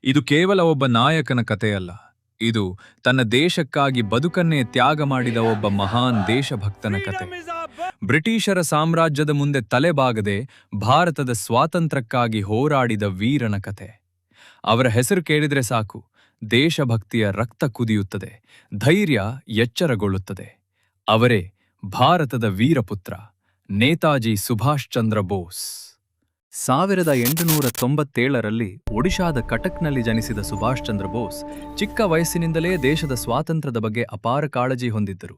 ಇದು ಕೇವಲ ಒಬ್ಬ ನಾಯಕನ ಕಥೆಯಲ್ಲ. ಇದು ತನ್ನ ದೇಶಕ್ಕಾಗಿ ಬದುಕನ್ನೇ ತ್ಯಾಗ ಮಾಡಿದ ಒಬ್ಬ ಮಹಾನ್ ದೇಶಭಕ್ತನ ಕತೆ. ಬ್ರಿಟಿಷರ ಸಾಮ್ರಾಜ್ಯದ ಮುಂದೆ ತಲೆಬಾಗದೆ ಭಾರತದ ಸ್ವಾತಂತ್ರ್ಯಕ್ಕಾಗಿ ಹೋರಾಡಿದ ವೀರನ ಕತೆ. ಅವರ ಹೆಸರು ಕೇಳಿದ್ರೆ ಸಾಕು, ದೇಶಭಕ್ತಿಯ ರಕ್ತ ಕುದಿಯುತ್ತದೆ, ಧೈರ್ಯ ಎಚ್ಚರಗೊಳ್ಳುತ್ತದೆ. ಅವರೇ ಭಾರತದ ವೀರಪುತ್ರ ನೇತಾಜಿ ಸುಭಾಷ್ ಚಂದ್ರ ಬೋಸ್. 1897ರಲ್ಲಿ ಒಡಿಶಾದ ಕಟಕ್ನಲ್ಲಿ ಜನಿಸಿದ ಸುಭಾಷ್ ಚಂದ್ರ ಬೋಸ್ ಚಿಕ್ಕ ವಯಸ್ಸಿನಿಂದಲೇ ದೇಶದ ಸ್ವಾತಂತ್ರ್ಯದ ಬಗ್ಗೆ ಅಪಾರ ಕಾಳಜಿ ಹೊಂದಿದ್ದರು.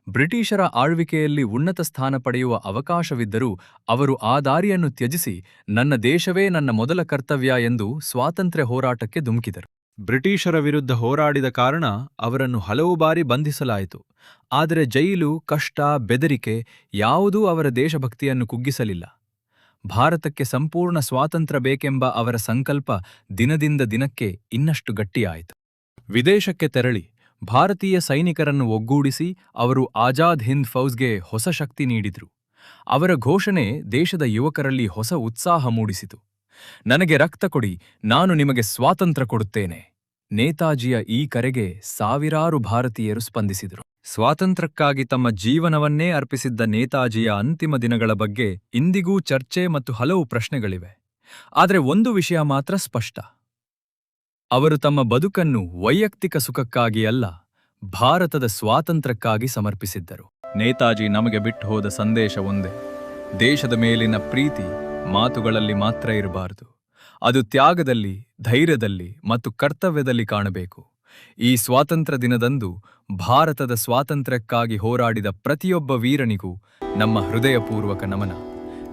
ಬ್ರಿಟಿಷರ ಆಳ್ವಿಕೆಯಲ್ಲಿ ಉನ್ನತ ಸ್ಥಾನ ಪಡೆಯುವ ಅವಕಾಶವಿದ್ದರೂ ಅವರು ಆ ದಾರಿಯನ್ನು ತ್ಯಜಿಸಿ ನನ್ನ ದೇಶವೇ ನನ್ನ ಮೊದಲ ಕರ್ತವ್ಯ ಎಂದು ಸ್ವಾತಂತ್ರ್ಯ ಹೋರಾಟಕ್ಕೆ ಧುಮುಕಿದರು. ಬ್ರಿಟಿಷರ ವಿರುದ್ಧ ಹೋರಾಡಿದ ಕಾರಣ ಅವರನ್ನು ಹಲವು ಬಾರಿ ಬಂಧಿಸಲಾಯಿತು. ಆದರೆ ಜೈಲು, ಕಷ್ಟ, ಬೆದರಿಕೆ ಯಾವುದೂ ಅವರ ದೇಶಭಕ್ತಿಯನ್ನು ಕುಗ್ಗಿಸಲಿಲ್ಲ. ಭಾರತಕ್ಕೆ ಸಂಪೂರ್ಣ ಸ್ವಾತಂತ್ರ್ಯ ಬೇಕೆಂಬ ಅವರ ಸಂಕಲ್ಪ ದಿನದಿಂದ ದಿನಕ್ಕೆ ಇನ್ನಷ್ಟು ಗಟ್ಟಿಯಾಯಿತು. ವಿದೇಶಕ್ಕೆ ತೆರಳಿ ಭಾರತೀಯ ಸೈನಿಕರನ್ನು ಒಗ್ಗೂಡಿಸಿ ಅವರು ಆಜಾದ್ ಹಿಂದ್ ಫೌಜ್ಗೆ ಹೊಸ ಶಕ್ತಿ ನೀಡಿದರು. ಅವರ ಘೋಷಣೆ ದೇಶದ ಯುವಕರಲ್ಲಿ ಹೊಸ ಉತ್ಸಾಹ ಮೂಡಿಸಿತು. ನನಗೆ ರಕ್ತ ಕೊಡಿ, ನಾನು ನಿಮಗೆ ಸ್ವಾತಂತ್ರ್ಯ ಕೊಡುತ್ತೇನೆ. ನೇತಾಜಿಯ ಈ ಕರೆಗೆ ಸಾವಿರಾರು ಭಾರತೀಯರು ಸ್ಪಂದಿಸಿದರು. ಸ್ವಾತಂತ್ರ್ಯಕ್ಕಾಗಿ ತಮ್ಮ ಜೀವನವನ್ನೇ ಅರ್ಪಿಸಿದ್ದ ನೇತಾಜಿಯ ಅಂತಿಮ ದಿನಗಳ ಬಗ್ಗೆ ಇಂದಿಗೂ ಚರ್ಚೆ ಮತ್ತು ಹಲವು ಪ್ರಶ್ನೆಗಳಿವೆ. ಆದರೆ ಒಂದು ವಿಷಯ ಮಾತ್ರ ಸ್ಪಷ್ಟ: ಅವರು ತಮ್ಮ ಬದುಕನ್ನು ವೈಯಕ್ತಿಕ ಸುಖಕ್ಕಾಗಿ ಅಲ್ಲ, ಭಾರತದ ಸ್ವಾತಂತ್ರ್ಯಕ್ಕಾಗಿ ಸಮರ್ಪಿಸಿದ್ದರು. ನೇತಾಜಿ ನಮಗೆ ಬಿಟ್ಟು ಹೋದ ಸಂದೇಶ ಒಂದೇ: ದೇಶದ ಮೇಲಿನ ಪ್ರೀತಿ ಮಾತುಗಳಲ್ಲಿ ಮಾತ್ರ ಇರಬಾರದು, ಅದು ತ್ಯಾಗದಲ್ಲಿ, ಧೈರ್ಯದಲ್ಲಿ ಮತ್ತು ಕರ್ತವ್ಯದಲ್ಲಿ ಕಾಣಬೇಕು. ಈ ಸ್ವಾತಂತ್ರ್ಯ ದಿನದಂದು ಭಾರತದ ಸ್ವಾತಂತ್ರ್ಯಕ್ಕಾಗಿ ಹೋರಾಡಿದ ಪ್ರತಿಯೊಬ್ಬ ವೀರನಿಗೂ ನಮ್ಮ ಹೃದಯಪೂರ್ವಕ ನಮನ.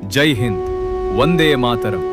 ಜೈ ಹಿಂದ್, ವಂದೇ ಮಾತರಂ.